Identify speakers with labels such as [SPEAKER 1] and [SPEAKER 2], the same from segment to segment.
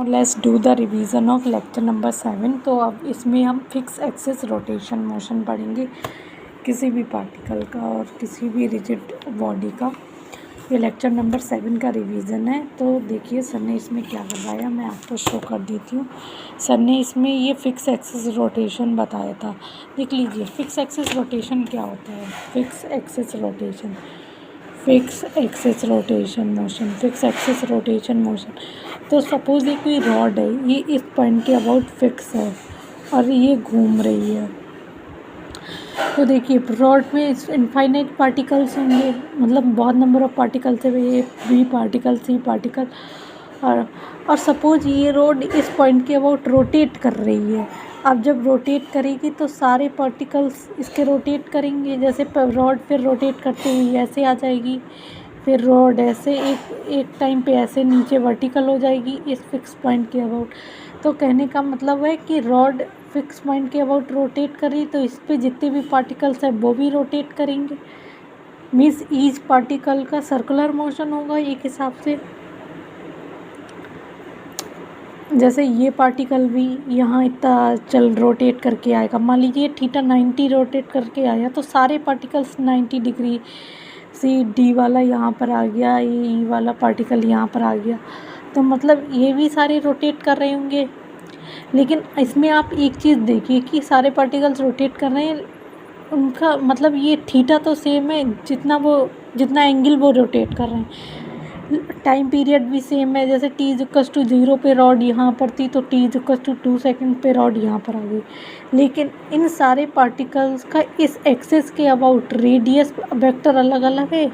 [SPEAKER 1] और let's do the revision of lecture number 7। तो अब इसमें हम फिक्स एक्सिस रोटेशन मोशन पढ़ेंगे किसी भी पार्टिकल का और किसी भी रिजिड बॉडी का। ये लेक्चर नंबर 7 का रिवीजन है। तो देखिए सर ने इसमें क्या करवाया, मैं आपको शो कर देती हूँ। सर ने इसमें ये फिक्स एक्सिस रोटेशन बताया था। देख लीजिए फिक्स एक्सिस रोटेशन क्या होता है। Fix axis rotation, fix axis rotation motion, fix axis rotation motion. तो सपोज़ ये कोई रॉड है, ये इस पॉइंट के अबाउट फिक्स है और ये घूम रही है। तो देखिए रॉड में इनफाइनाइट पार्टिकल्स होंगे, मतलब बहुत नंबर ऑफ पार्टिकल्स है, A B particle C particle. और सपोज ये रॉड इस पॉइंट के अबाउट रोटेट कर रही है। अब जब रोटेट करेगी तो सारे पार्टिकल्स इसके रोटेट करेंगे। जैसे रॉड फिर रोटेट करते हुए ऐसे आ जाएगी, फिर रॉड ऐसे एक टाइम पे ऐसे नीचे वर्टिकल हो जाएगी इस फिक्स पॉइंट के अबाउट। तो कहने का मतलब है कि रॉड फिक्स पॉइंट के अबाउट रोटेट करी तो इस पे जितने भी पार्टिकल्स हैं वो भी रोटेट करेंगे। मीन्स ईच पार्टिकल का सर्कुलर मोशन होगा एक हिसाब से। जैसे ये पार्टिकल भी यहाँ इतना रोटेट करके आएगा। मान लीजिए थीटा 90 रोटेट करके आया तो सारे पार्टिकल्स 90 डिग्री, सी डी वाला यहाँ पर आ गया, ई वाला पार्टिकल यहाँ पर आ गया। तो मतलब ये भी सारे रोटेट कर रहे होंगे। लेकिन इसमें आप एक चीज़ देखिए कि सारे पार्टिकल्स रोटेट कर रहे हैं, उनका मतलब ये थीटा तो सेम है, जितना एंगल वो रोटेट कर रहे हैं। टाइम पीरियड भी सेम है। जैसे t = 0 पे रॉड यहाँ पर थी तो t = 2 सेकेंड पे रॉड यहाँ पर आ गई। लेकिन इन सारे पार्टिकल्स का इस एक्सिस के अबाउट रेडियस वेक्टर अलग अलग है।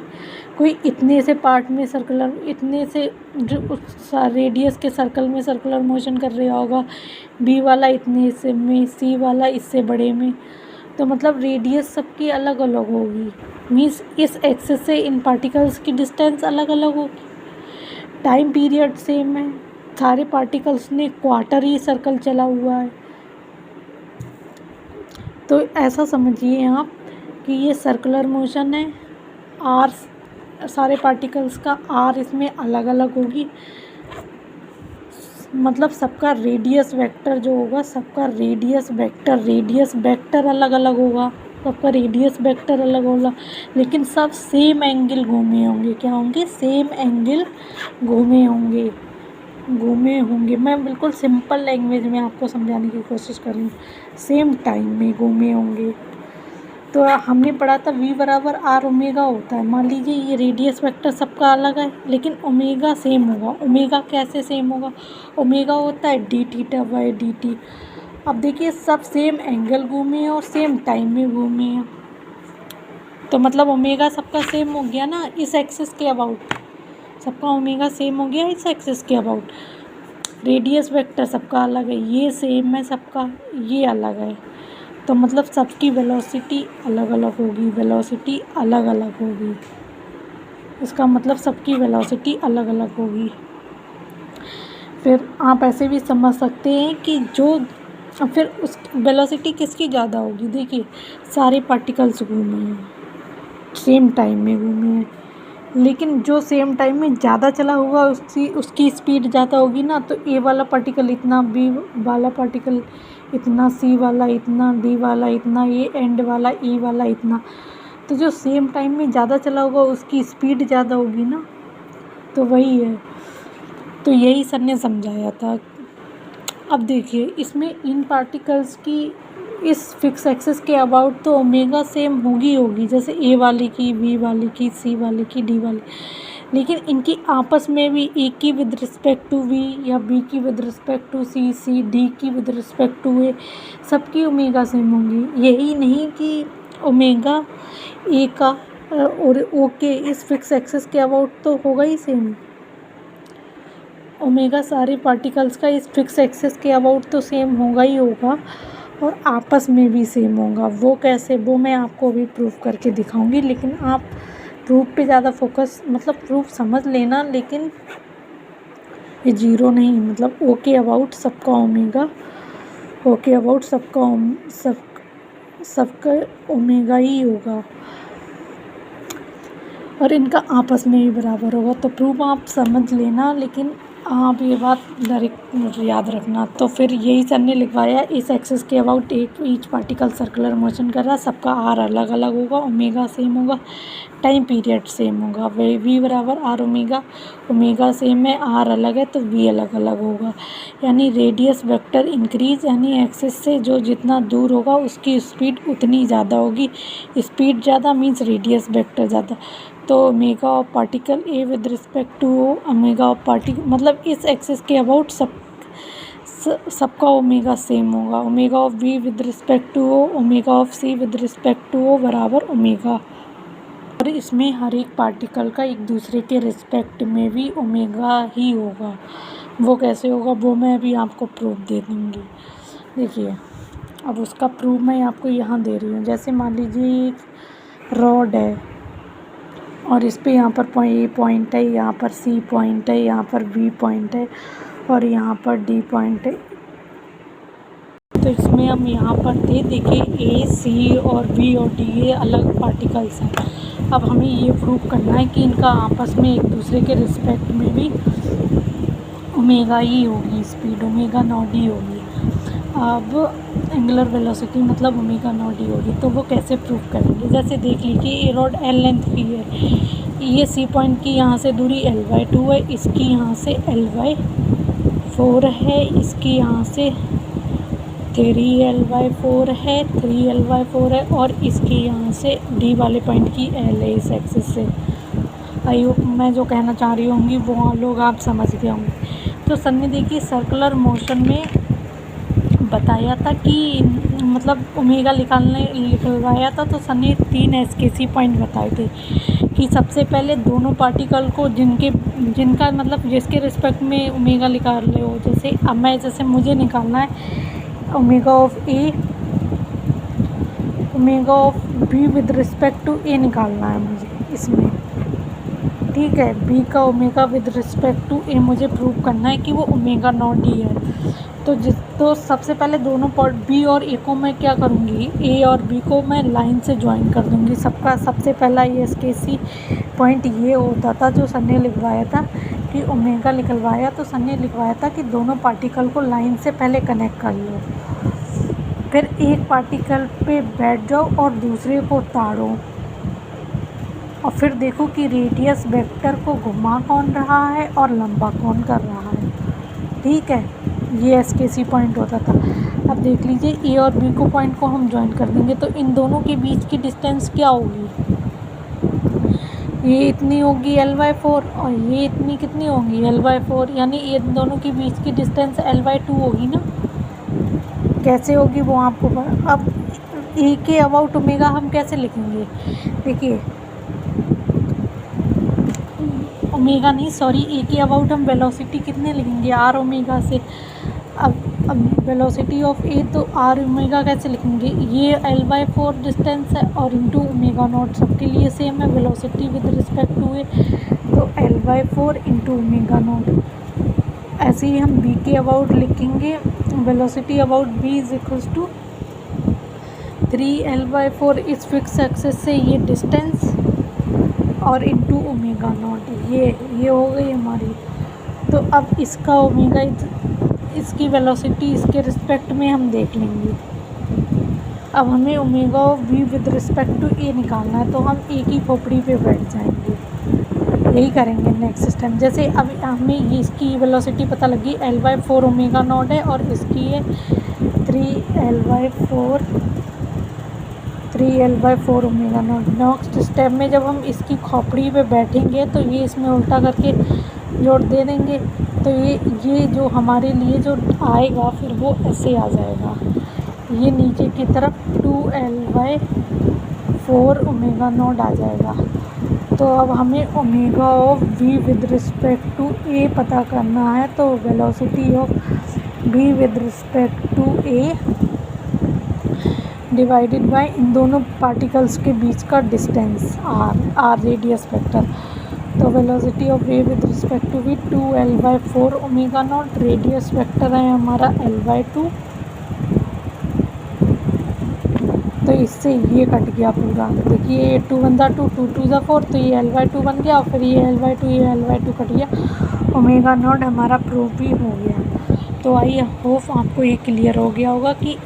[SPEAKER 1] कोई इतने से पार्ट में सर्कुलर, इतने से रेडियस के सर्कल में सर्कुलर मोशन कर रहा होगा, बी वाला इतने से में, सी वाला इससे बड़े में। तो मतलब रेडियस सबकी अलग अलग होगी। मीन्स इस एक्सिस से इन पार्टिकल्स की डिस्टेंस अलग अलग होगी। टाइम पीरियड सेम है, सारे पार्टिकल्स ने क्वार्टर ही सर्कल चला हुआ है। तो ऐसा समझिए आप कि ये सर्कुलर मोशन है। आर सारे पार्टिकल्स का आर इसमें अलग अलग होगी। मतलब सबका रेडियस वेक्टर जो होगा, सबका रेडियस वेक्टर अलग अलग होगा, सबका रेडियस वेक्टर अलग होगा। लेकिन सब सेम एंगल घूमे होंगे। क्या होंगे? सेम एंगल घूमे होंगे। मैं बिल्कुल सिंपल लैंग्वेज में आपको समझाने की कोशिश कर रही हूँ। सेम टाइम में घूमे होंगे। तो हमने पढ़ा था V = R ओमेगा होता है। मान लीजिए ये रेडियस वेक्टर सबका अलग है लेकिन ओमेगा सेम होगा। ओमेगा कैसे सेम होगा? ओमेगा होता है d∅dt। अब देखिए सब सेम एंगल घूमे हैं और सेम टाइम में घूमे हैं। तो मतलब ओमेगा सबका सेम हो गया ना इस एक्सिस के अबाउट। सबका ओमेगा सेम हो गया इस एक्सिस के अबाउट। रेडियस वेक्टर सबका अलग है, ये सेम है सबका, ये अलग है। तो मतलब सबकी वेलोसिटी अलग अलग होगी। इसका मतलब सबकी वेलोसिटी अलग अलग होगी। फिर आप ऐसे भी समझ सकते हैं कि फिर उस वेलोसिटी किसकी ज़्यादा होगी। देखिए सारे पार्टिकल्स घूमे हैं, सेम टाइम में घूमे हैं, लेकिन जो सेम टाइम में ज़्यादा चला होगा उसकी स्पीड ज़्यादा होगी ना। तो ए वाला पार्टिकल इतना, बी वाला पार्टिकल इतना, सी वाला इतना, डी वाला इतना, ये एंड वाला ई वाला इतना। तो जो सेम टाइम में ज़्यादा चला होगा उसकी स्पीड ज़्यादा होगी ना। तो वही है। तो यही सर ने समझाया था। अब देखिए इसमें इन पार्टिकल्स की इस फिक्स एक्सिस के अबाउट तो ओमेगा सेम होगी। जैसे ए वाले की, बी वाले की, सी वाले की, डी वाले। लेकिन इनकी आपस में भी ए की विद रिस्पेक्ट टू बी या बी की with respect to C, C D की विद रिस्पेक्ट टू ए, सबकी ओमेगा सेम होंगी। यही नहीं कि ओमेगा ए का और ओ के इस फिक्स एक्सिस के अबाउट तो होगा ही सेम। ओमेगा सारे पार्टिकल्स का इस फिक्स एक्सिस के अबाउट तो सेम होगा ही होगा और आपस में भी सेम होगा। वो कैसे, वो मैं आपको अभी प्रूफ करके दिखाऊंगी। लेकिन आप प्रूफ पे ज़्यादा फोकस, मतलब प्रूफ समझ लेना, लेकिन ये जीरो नहीं, मतलब ओ के अबाउट सबका ओमेगा, ओ के अबाउट सबका ओमेगा ही होगा और इनका आपस में भी बराबर होगा। तो प्रूफ आप समझ लेना, लेकिन आप ये बात डायरेक्ट याद रखना। तो फिर यही सर ने लिखवाया, इस एक्सिस के अबाउट एक ईच पार्टिकल सर्कुलर मोशन कर रहा है, सबका आर अलग अलग होगा, ओमेगा सेम होगा, टाइम पीरियड सेम होगा। वी बराबर आर ओमेगा, ओमेगा सेम है, आर अलग है तो वी अलग अलग होगा। यानी रेडियस वेक्टर इंक्रीज, यानी एक्सिस से जो जितना दूर होगा उसकी स्पीड उतनी ज़्यादा होगी। स्पीड ज़्यादा मीन्स रेडियस वेक्टर ज़्यादा। तो omega of particle A with respect to omega of particle, मतलब इस एक्सिस के अबाउट सबका ओमेगा सेम होगा। Omega of we with respect to O, omega of C with respect to O बराबर omega. और इसमें हर एक पार्टिकल का एक दूसरे के रिस्पेक्ट में भी ओमेगा ही होगा। वो कैसे होगा वो मैं अभी आपको प्रूफ दे दूँगी। देखिए अब उसका प्रूफ मैं आपको यहाँ दे रही हूँ। जैसे मान लीजिए एक रॉड है और इस पे यहाँ पर ए पॉइंट है, यहाँ पर सी पॉइंट है, यहाँ पर बी पॉइंट है और यहाँ पर डी पॉइंट है। तो इसमें हम यहाँ पर थे, देखिए ए सी और बी और डी ये अलग पार्टिकल्स हैं। अब हमें ये प्रूव करना है कि इनका आपस में एक दूसरे के रिस्पेक्ट में भी ओमेगा ही होगी, स्पीड ओमेगा नॉट ही होगी। अब एंगुलर वेलोसिटी मतलब ओमेगा नॉट ही होगी। तो वो कैसे प्रूव करेंगे? जैसे देख लीजिए ये रॉड एल लेंथ की है, ये सी पॉइंट की यहाँ से दूरी l/2 है, इसकी यहाँ से l/4 है, इसकी यहाँ से 3l/4 है, 3l/4 है और इसकी यहाँ से डी वाले पॉइंट की l है इस एक्सिस से। आई होप मैं जो कहना चाह रही होंगी वो लोग आप समझ गए होंगे। तो सर ने देखिए सर्कुलर मोशन में बताया था कि मतलब ओमेगा निकलवाया था। तो सर ने 3 एसकेसी पॉइंट बताए थे कि सबसे पहले दोनों पार्टिकल को जिनका मतलब जिसके रिस्पेक्ट में ओमेगा निकाल रहे हो, जैसे मुझे निकालना है omega of A, omega of B with respect to A निकालना है मुझे इसमें, ठीक है। बी का omega with respect to A मुझे प्रूव करना है कि वो ओमेगा नॉट डी है। तो सबसे पहले दोनों बी और ए को मैं क्या करूँगी, ए और बी को मैं लाइन से ज्वाइन कर दूँगी। सबसे पहला ये एसकेसी पॉइंट ये होता था जो सर ने लिखवाया था कि ओमेगा निकलवाया। तो सर ने लिखवाया था कि दोनों पार्टिकल को लाइन से पहले कनेक्ट कर लो, फिर एक पार्टिकल पे बैठ जाओ और दूसरे को ताड़ो और फिर देखो कि रेडियस वेक्टर को घुमा कौन रहा है और लंबा कौन कर रहा है, ठीक है। ये एसकेसी पॉइंट होता था। अब देख लीजिए ए और बी को पॉइंट को हम ज्वाइन कर देंगे तो इन दोनों के बीच की डिस्टेंस क्या होगी, ये इतनी होगी l/4 और ये इतनी कितनी होगी l/4, यानी इन दोनों के बीच की डिस्टेंस l/2 होगी ना। कैसे होगी वो आपको अब ए के अबाउट ओमेगा हम कैसे लिखेंगे, देखिए ओमेगा नहीं सॉरी ए के अबाउट हम वेलोसिटी कितने लिखेंगे आर ओमेगा से। अब वेलोसिटी ऑफ ए तो आर ओमेगा कैसे लिखेंगे, ये l/4 डिस्टेंस है और इंटू ओमेगा नॉट सबके लिए सेम है वेलोसिटी विद रिस्पेक्ट टू ए, तो l/4 इंटू ओमेगा नॉट। ऐसे ही हम बी के अबाउट लिखेंगे, velocity about B is equals to 3l/4 इस फिक्स एक्सिस से ये डिस्टेंस और इंटू ओमेगा नॉट, ये हो गई हमारी। तो अब इसका ओमेगा इसकी वेलोसिटी इसके रिस्पेक्ट में हम देख लेंगे। अब हमें omega of we with respect to A निकालना है, तो हम ए की खोपड़ी पे बैठ जाएंगे, यही करेंगे नेक्स्ट टाइम। जैसे अब हमें ये इसकी वेलोसिटी पता लगी l/4 ओमेगा नॉट है और इसकी है 3l/4 omega naught. Next step में जब हम इसकी खोपड़ी पे बैठेंगे तो ये इसमें उल्टा करके जोड़ दे देंगे, तो ये जो हमारे लिए जो आएगा फिर वो ऐसे आ जाएगा, ये नीचे की तरफ 2l/4 ओमेगा नॉट आ जाएगा। तो अब हमें omega of we with respect to A पता करना है, तो velocity of we with respect to A divided by इन दोनों पार्टिकल्स के बीच का डिस्टेंस आर रेडियस वेक्टर। तो velocity of V with respect to V 2l/4 omega naught, radius vector है हमारा l/2 तो इससे ये कट गया पूरा। देखिए ये 2 1 2 2 2 4, तो ये L/2 बन गया और फिर ये L/2 ये L/2 कट गया। ओमेगा नॉट हमारा प्रूफ भी हो गया। तो आई होप आपको ये क्लियर हो गया होगा कि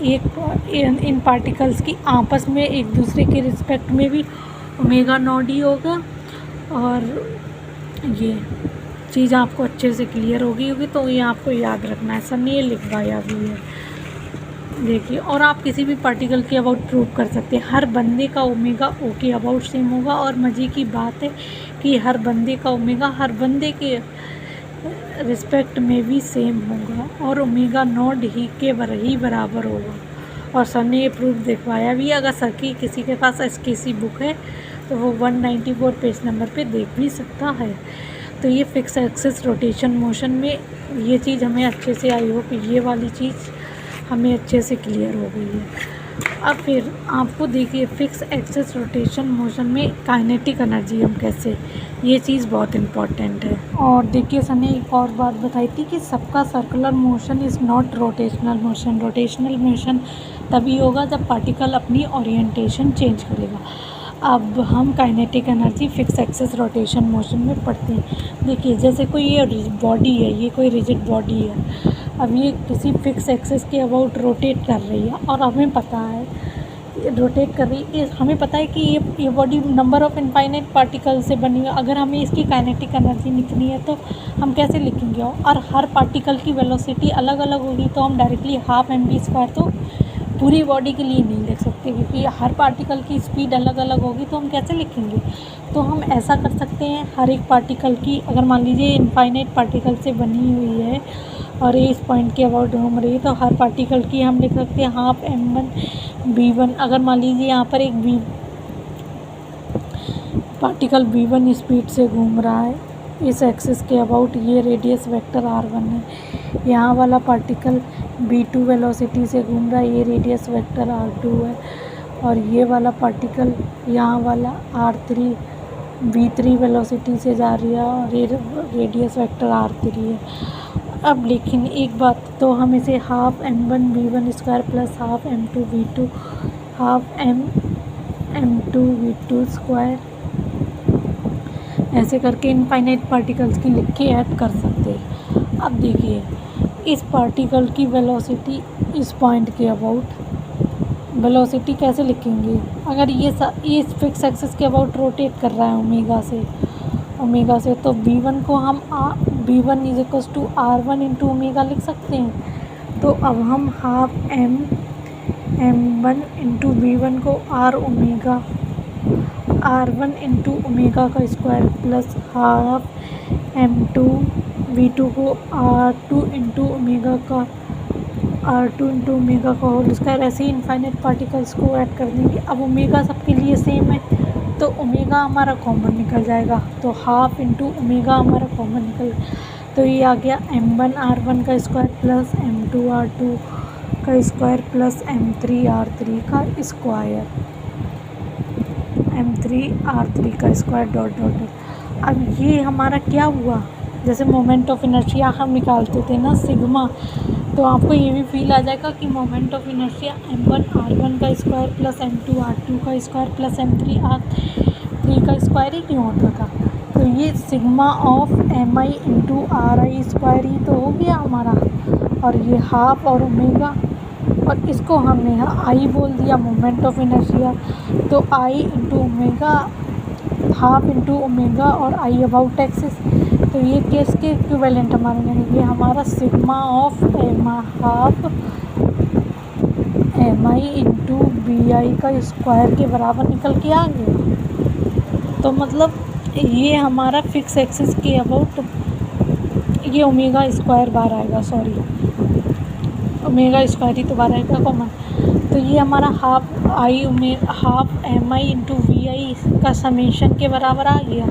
[SPEAKER 1] इन पार्टिकल्स की आपस में एक दूसरे के रिस्पेक्ट में भी ओमेगा नॉट ही होगा। और ये चीज़ आपको अच्छे से क्लियर होगी तो ये आपको याद रखना है। सर ने ये लिखवाया भी है, देखिए। और आप किसी भी पार्टिकल के अबाउट प्रूव कर सकते हैं। हर बंदे का ओमेगा ओ के अबाउट सेम होगा। और मज़े की बात है कि हर बंदे का ओमेगा हर बंदे के रिस्पेक्ट में भी सेम होगा और ओमेगा नॉट ही बराबर होगा। और सर ने ये प्रूफ दिखवाया भी है। अगर सर की किसी के पास SKC बुक है तो वो 194 पेज नंबर पे देख भी सकता है। तो ये फिक्स एक्सिस रोटेशन मोशन में ये चीज़ हमें अच्छे से, आई होप ये वाली चीज़ हमें अच्छे से क्लियर हो गई है। अब फिर आपको देखिए फिक्स एक्सिस रोटेशन मोशन में काइनेटिक एनर्जी हम कैसे, ये चीज़ बहुत इम्पॉर्टेंट है। और देखिए सर ने एक और बात बताई थी कि सबका circular motion is not rotational motion. Rotational motion तभी होगा जब पार्टिकल अपनी ओरिएंटेशन चेंज करेगा। अब हम kinetic energy fix axis rotation motion में पढ़ते हैं। देखिए जैसे कोई ये बॉडी है, ये कोई रिजिड बॉडी है। अब ये किसी फिक्स एक्सिस के अबाउट रोटेट कर रही है और हमें पता है रोटेट कर रही है। हमें पता है कि ये body number of infinite particle से बनी है। अगर हमें इसकी काइनेटिक एनर्जी लिखनी है तो हम कैसे लिखेंगे? और हर पार्टिकल की वेलोसिटी अलग अलग होगी तो हम डायरेक्टली हाफ mv² तो पूरी बॉडी के लिए नहीं लिख सकते, क्योंकि हर पार्टिकल की स्पीड अलग अलग होगी। तो हम कैसे लिखेंगे? तो हम ऐसा कर सकते हैं, हर एक पार्टिकल की, अगर मान लीजिए इनफाइनाइट पार्टिकल से बनी हुई है और ये इस पॉइंट के अबाउट घूम रही है, तो हर पार्टिकल की हम लिख सकते हैं हाफ m1 v1। अगर मान लीजिए यहाँ पर एक पार्टिकल v1 स्पीड से घूम रहा है इस एक्सिस के अबाउट, ये रेडियस वेक्टर r1 है। यहाँ वाला पार्टिकल v2 वेलोसिटी से घूम रहा है, ये रेडियस वेक्टर r2 है। और ये वाला पार्टिकल यहाँ वाला r3 v3 वेलोसिटी से जा रही है और ये रेडियस वेक्टर r3 है। अब लेकिन एक बात, तो हम इसे half m1 v1² plus half m2 v2 half m2 v2² ऐसे करके इनफाइनाइट पार्टिकल्स की लिख के ऐड कर सकते हैं। अब देखिए इस पार्टिकल की वेलोसिटी इस पॉइंट के अबाउट वेलोसिटी कैसे लिखेंगे? अगर ये फिक्स एक्सिस के अबाउट रोटेट कर रहा है ओमेगा से तो v1 को हम v1 = r1 × ओमेगा लिख सकते हैं। तो अब हम हाफ m1 × v1 को r1 × ओमेगा का square plus half m2 v2 को r2 × ओमेगा का होल स्क्वायर। ऐसे ही इनफाइनाइट पार्टिकल्स को ऐड कर देंगे। अब ओमेगा सबके लिए सेम है तो ओमेगा हमारा कॉमन निकल जाएगा, तो हाफ × ओमेगा हमारा कॉमन निकल, तो ये आ गया m1 r1 का स्क्वायर प्लस m2 r2 का स्क्वायर प्लस m3 r3 का स्क्वायर डॉट डॉट। अब ये हमारा क्या हुआ? जैसे मोमेंट ऑफ इनर्शिया हम निकालते थे ना सिग्मा, तो आपको ये भी फील आ जाएगा कि moment of inertia m1 r1 का स्क्वायर प्लस m2 r2 का स्क्वायर प्लस m3 r3 का स्क्वायर ही क्यों होता था? तो ये सिग्मा ऑफ mi × ri² ही तो हो गया हमारा। और ये हाफ और ओमेगा, और इसको हमने यहाँ आई बोल दिया मोमेंट ऑफ इनर्शिया, तो आई × ओमेगा हाफ × ओमेगा और आई अबाउट एक्सिस। तो ये किसके इक्विवेलेंट हमारे में? ये हमारा sigma of half mi × bi का स्क्वायर के बराबर निकल के आ गया। तो मतलब ये हमारा फिक्स एक्सिस के अबाउट ये ओमेगा² बार आएगा, सॉरी ओमेगा² ही तो बार आएगा कॉमन। तो ये हमारा हाफ mi × vi का समेशन के बराबर आ गया।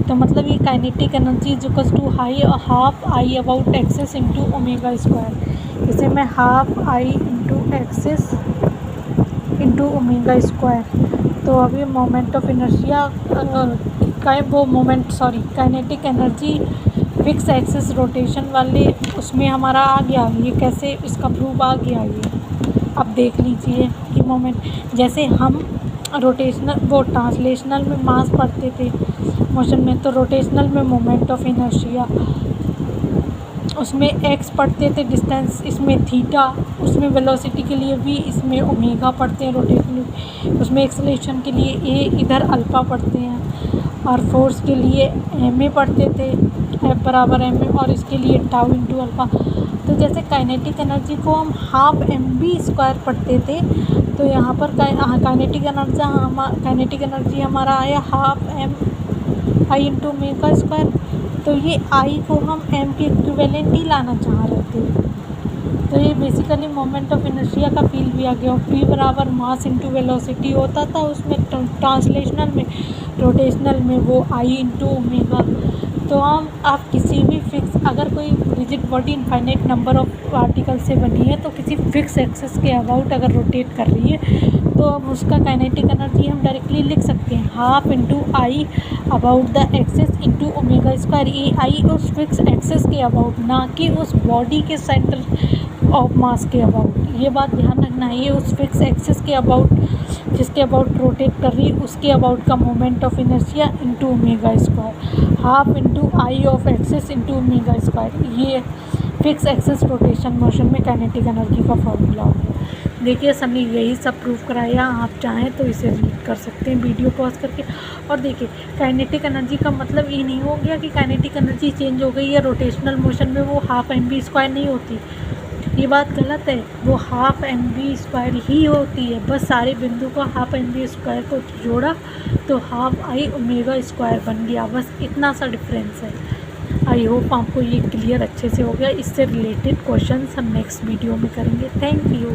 [SPEAKER 1] तो मतलब ये kinetic energy = half I about axis × ओमेगा²। इसे मैं हाफ आई × एक्सिस × ओमेगा²। तो अब ये moment of inertia kinetic energy fix axis rotation वाले उसमें हमारा आ गया। ये कैसे, इसका प्रूफ आ गया ये। अब देख लीजिए कि मोमेंट, जैसे हम रोटेशनल वो ट्रांसलेशनल में मास पढ़ते थे मोशन में, तो रोटेशनल में मोमेंट ऑफ इनर्शिया, उसमें एक्स पढ़ते थे डिस्टेंस, इसमें थीटा, उसमें वेलोसिटी के लिए वी, इसमें ओमेगा पढ़ते हैं रोटेशनल, उसमें एक्सेलरेशन के लिए ए, इधर अल्फ़ा पढ़ते हैं, और फोर्स के लिए एम ए पढ़ते थे, एफ बराबर एम ए, और इसके लिए टाउ इंटू अल्फ़ा। तो जैसे काइनेटिक एनर्जी को हम हाफ एम बी स्क्वायर पढ़ते थे, तो यहाँ पर काइनेटिक एनर्जी हमारा आया हाफ एम आई इंटू ओमेगा स्क्वायर। तो ये आई को हम एम के इक्विवेलेंट ही लाना चाह रहे थे। तो ये बेसिकली मोमेंट ऑफ इनर्शिया का फील भी आ गया। पी बराबर मास इंटू वेलोसिटी होता था उसमें ट्रांसलेशनल में, रोटेशनल में वो आई इंटू ओमेगा। तो हम आप किसी भी फिक्स, अगर कोई rigid body infinite number of particle से बनी है तो किसी फिक्स एक्सिस के अबाउट अगर रोटेट कर रही है तो अब उसका काइनेटिक एनर्जी हम डायरेक्टली लिख सकते हैं half into I about the axis into omega square. ये आई उस फिक्स एक्सिस के अबाउट, ना कि उस बॉडी के सेंटर ऑफ मास के अबाउट। ये बात ध्यान रखना है, ये उस फिक्स एक्सिस के अबाउट जिसके अबाउट रोटेट कर रही है उसके अबाउट का moment of inertia into omega square, half into I of axis into omega square. ये फिक्स एक्सिस रोटेशन मोशन में काइनेटिक एनर्जी का फॉर्मूला हो गया। देखिए सर ने यही सब प्रूव कराया, आप चाहें तो इसे रीड कर सकते हैं वीडियो पॉज करके। और देखिए काइनेटिक एनर्जी का मतलब ये नहीं हो गया कि काइनेटिक एनर्जी चेंज हो गई है, रोटेशनल मोशन में वो हाफ एम बी स्क्वायर नहीं होती, ये बात गलत है। वो हाफ एम बी स्क्वायर ही होती है, बस सारे बिंदु को हाफ एम बी स्क्वायर को जोड़ा तो हाफ आई ओमेगा स्क्वायर बन गया, बस इतना सा डिफरेंस है। आई होप आपको ये क्लियर अच्छे से हो गया। इससे रिलेटेड क्वेश्चन हम नेक्स्ट वीडियो में करेंगे। Thank you.